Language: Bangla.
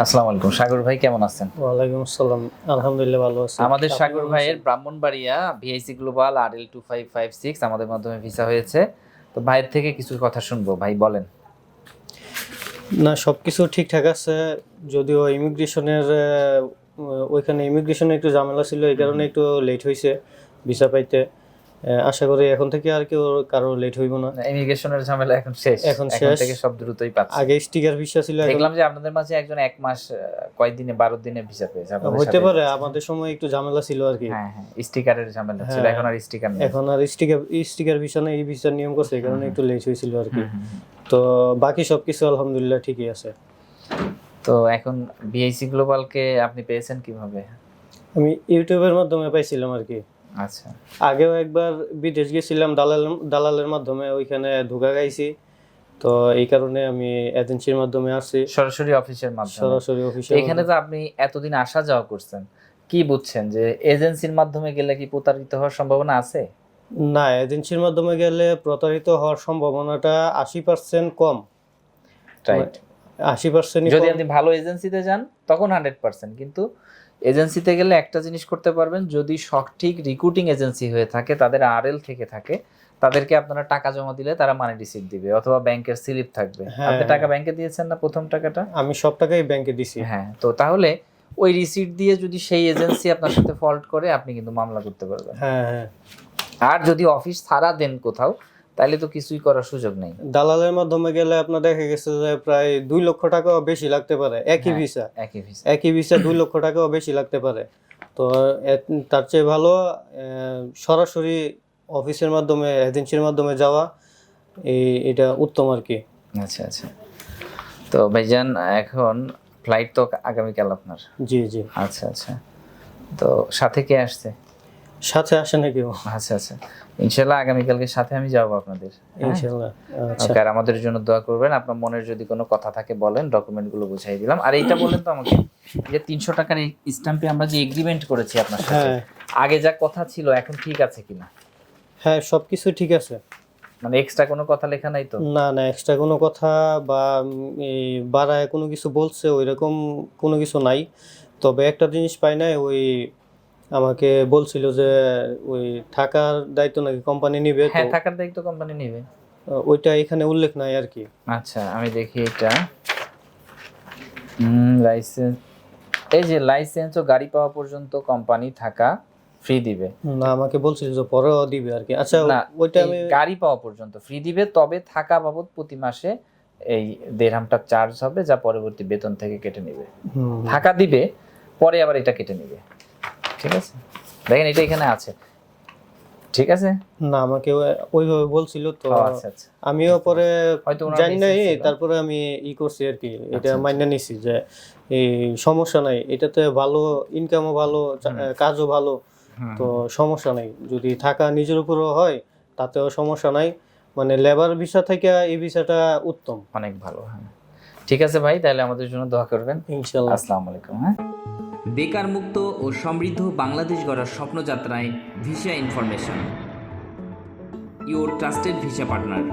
আসসালামু আলাইকুম। সাগর ভাই কেমন আছেন? ওয়ালাইকুম আসসালাম। আলহামদুলিল্লাহ ভালো আছি। আমাদের আপনি সাগর কেমন ভাইয়ের আছেন? ব্রাহ্মণবাড়িয়া ভিআইসি গ্লোবাল RL 2556 আমাদের মাধ্যমে ভিসা হয়েছে। তো ভাইয়ের থেকে কিছু কথা শুনবো, ভাই বলেন। না, সবকিছু ঠিকঠাক আছে। যদিও ইমিগ্রেশনের ওইখানে ইমিগ্রেশনে একটু ঝামেলা ছিল, এই কারণে একটু লেট হয়েছে ভিসা পাইতে। আশা করি এখন থেকে আর কেউ কারো লেট হইব না। ইমিগ্রেশনের ঝামেলা এখন শেষ, এখন এখন শেষ। থেকে সব দ্রুতই পাচ্ছে। আগে স্টিকার ভিসা ছিল, এখন দেখলাম যে আপনাদের মাঝে একজন 1 মাস কয়েকদিনে 12 দিনে ভিসা পেয়েছে আপনাদের হইতে সাথে। পারে। আমাদের সময় একটু ঝামেলা ছিল আর কি। হ্যাঁ হ্যাঁ, স্টিকারের ঝামেলা ছিল, হ্যাঁ, এখন আর স্টিকার নেই। এখন আর স্টিকার ভিসা না, এই ভিসার নিয়ম করছে, এই কারণে একটু লেট হয়েছিল আর কি। হুম, হুম, হুম। তো বাকি সবকিছু আলহামদুলিল্লাহ ঠিকই আছে। তো এখন ভিআইসি গ্লোবালকে আপনি পেয়েছেন কিভাবে? আমি ইউটিউবের মাধ্যমে পাইছিলাম আর কি। আচ্ছা, আগেও একবার বিদেশ গেছিলাম দালালের মাধ্যমে, ওইখানে ঢোকা গাইছি। তো এই কারণে আমি এজেন্সির মাধ্যমে আসছি, সরাসরি অফিসের মাধ্যমে। সরাসরি অফিসে। এখানে তো আপনি এতদিন আসা যাওয়া করছেন, কি বুঝছেন যে এজেন্সির মাধ্যমে গেলে কি প্রতারিত হওয়ার সম্ভাবনা আছে? না, এজেন্সির মাধ্যমে গেলে প্রতারিত হওয়ার সম্ভাবনাটা 80% কম। রাইট। 80% যদি আপনি ভালো এজেন্সিতে যান তখন 100%, কিন্তু এজেন্সিতে গেলে একটা জিনিস করতে পারবেন, যদি সঠিক রিক্রুটিং এজেন্সি হয়ে থাকে, তাদের RL থেকে থাকে, তাদেরকে আপনারা টাকা জমা দিলে তারা মানি রিসিট দিবে অথবা ব্যাংকের স্লিপ থাকবে। আপনি টাকা ব্যাংকে দিয়েছেন না প্রথম টাকাটা? আমি সব টাকাই ব্যাংকে দিছি। হ্যাঁ, তো তাহলে ওই রিসিট দিয়ে যদি সেই এজেন্সি আপনার সাথে ফল্ট করে, আপনি কিন্তু মামলা করতে পারবেন। হ্যাঁ হ্যাঁ। আর যদি অফিস ছাড়া দেন কোথাও, তাহলে তো কিছুই করার সুযোগ নেই। দালালের মাধ্যমে গেলে আপনার দেখা গেছে যে প্রায় 2 লক্ষ টাকাও বেশি লাগতে পারে একই ভিসা। একই ভিসা। একই ভিসা 2 লক্ষ টাকাও বেশি লাগতে পারে। তো তার চেয়ে ভালো সরাসরি অফিসের মাধ্যমে, এজেন্সির মাধ্যমে যাওয়া, এটা উত্তম আর কি। আচ্ছা আচ্ছা। তো ভাইজান, এখন ফ্লাইট তো আগামীকাল আপনার? জি জি। আচ্ছা আচ্ছা। তো সাথে কে আসছে? সাথে আসে না কেউ? আচ্ছা আচ্ছা, ইনশাল্লাহ আগামীকালকে সাথে আমি যাবো আপনাদের। ইনশাআল্লাহ। আচ্ছা। ওকে, আর আমাদের জন্য দোয়া করবেন। আপনার মনের যদি কোনো কথা থাকে বলেন, ডকুমেন্টগুলো বুঝাই দিলাম। আর এইটা বলেন তো আমাকে, যে 300 টাকার এই স্ট্যাম্পে আমরা যে এগ্রিমেন্ট করেছি আপনার সাথে, হ্যাঁ আগে যা কথা ছিল এখন ঠিক আছে কিনা? হ্যাঁ, সবকিছু ঠিক আছে। মানে এক্সট্রা কোনো কথা লেখা নাই তো? না না, এক্সট্রা কোনো কথা বা এই বাড়ায় কোনো কিছু বলছে ওইরকম কোনো কিছু নাই। তবে একটা জিনিস পাই নাই, ওই আমাকে বলছিল যে ওই থাকার দায়িত্ব নাকি কোম্পানি নিবে। তো হ্যাঁ, থাকার দায়িত্ব কোম্পানি নেবে। ওইটা এখানে উল্লেখ নাই আর কি। আচ্ছা, আমি দেখি এটা। লাইসেন্স, এই যে লাইসেন্স ও গাড়ি পাওয়া পর্যন্ত কোম্পানি থাকা ফ্রি দিবে। না, আমাকে বলছিল যে পরেও দিবে আর কি। আচ্ছা, না, ওইটা এই আমি গাড়ি পাওয়া পর্যন্ত ফ্রি দিবে, তবে থাকা বাবদ প্রতি মাসে এই 1.5 চার্জ হবে, যা পরবর্তী বেতন থেকে কেটে নেবে। থাকা দিবে, পরে আবার এটা কেটে নেবে। ঠিক আছে, দেখেন এটা এখানে আছে। ঠিক আছে। না, আমাকে ওইভাবে বলছিল তো। আচ্ছা আচ্ছা, আমিও পরে হয়তো ওনার জানি নাই, message ছিল। তারপরে আমি করছি আর কি। এটা আচ্ছা, মাইনে নিছি যে এই সমস্যা নাই, এটাতে ভালো ইনকামও ভালো, কাজও ভালো। তো সমস্যা নাই, যদি থাকা নিজের উপরও হয় তাতেও সমস্যা নাই। মানে লেবার ভিসা থেকে এই ভিসাটা উত্তম, অনেক ভালো। হ্যাঁ, ঠিক আছে ভাই, তাহলে আমাদের জন্য দোয়া করবেন। ইনশাআল্লাহ। আসসালামু আলাইকুম। হ্যাঁ, বেকার মুক্ত ও সমৃদ্ধ বাংলাদেশ গড়ার স্বপ্নযাত্রায় visa information, your trusted visa partner.